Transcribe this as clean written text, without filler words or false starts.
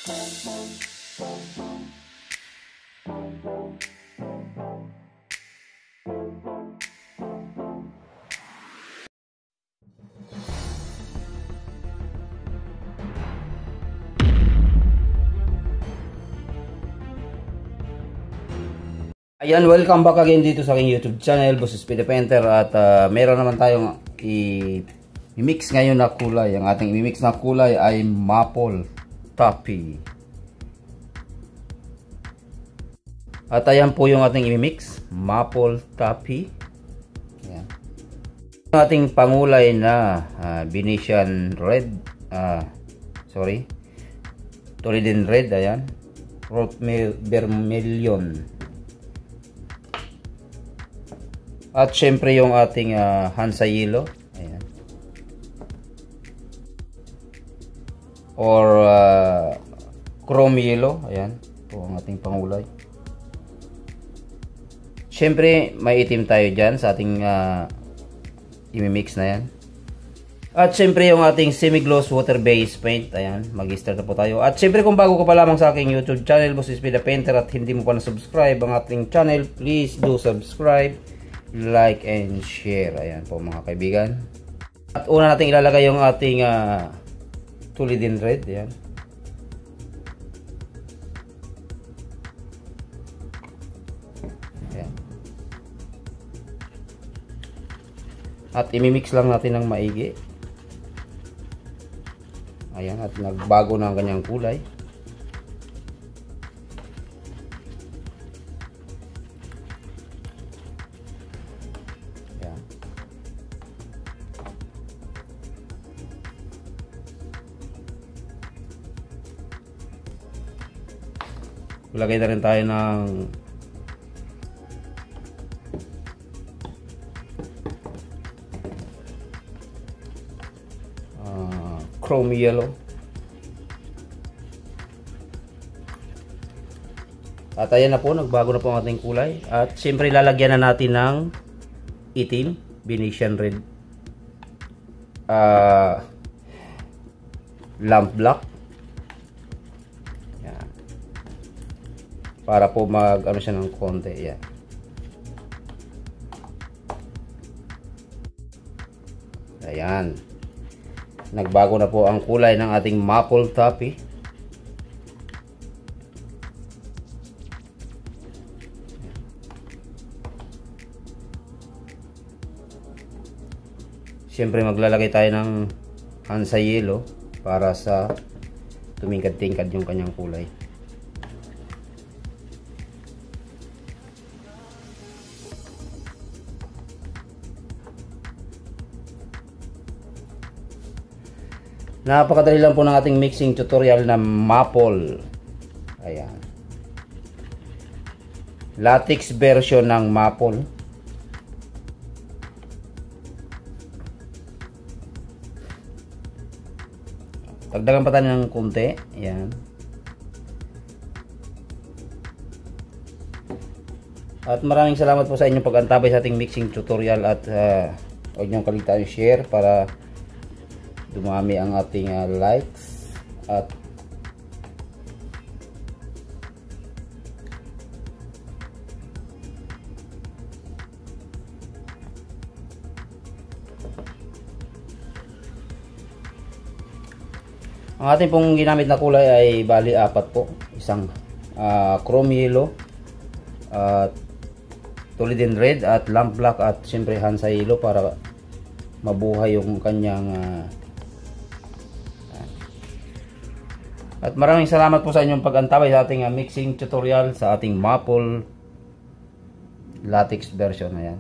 Ayan, welcome back again dito sa aking YouTube channel, Boss Speedy Painter. At meron naman tayong i-mix ngayon na kulay. Ang ating i-mix na kulay ay Maple Taffy. At ayan po yung ating i-mix, Maple Taffy. Ayan. Ang ating pangulay na Venetian Red, Toledan Red, ayan, Rot Vermilion. At syempre yung ating Hansa Yellow, ayan, or Chrome Yellow, ayan, ito ang ating pangulay. Syempre may itim tayo dyan sa ating imimix na yan. At syempre yung ating semi-gloss water-based paint, ayan, mag-start na po tayo. At syempre kung bago ka pa lamang sa aking YouTube channel, Boss Speedy Painter, at hindi mo pa na-subscribe ang ating channel, please do subscribe, like and share. Ayan po mga kaibigan. At una natin ilalagay yung ating Toledan Red. Ayan. Ayan. At imimix lang natin ng maigi. Ayan, at nagbago na ang kanyang kulay. Lagay na rin tayo ng Chrome Yellow. At ayan na po, nagbago na po ang ating kulay. At siyempre lalagyan na natin ng itim, Venetian Red, lamp black, para po mag ano siya ng konti. Yan. Ayan. Nagbago na po ang kulay ng ating Maple Taffy. Siyempre maglalagay tayo ng Hansa Yellow para sa tumingkad-tingkad yung kanyang kulay. Napakadali lang po ng ating mixing tutorial na maple. Ayan. Latex version ng maple. Dagdagan pa tayo ng konti. Ayan. At maraming salamat po sa inyong pag-antabay sa ating mixing tutorial. At huwag niyong kalimutan i-share para dumami ang ating likes. At ang ating pong ginamit na kulay ay bali apat po. Isang Chrome Yellow, Toledan Red, at Lamp Black, at siyempre Hansa Yellow para mabuhay yung kanyang At maraming salamat po sa inyong pag-antabay sa ating mixing tutorial sa ating maple latex version. Ayan.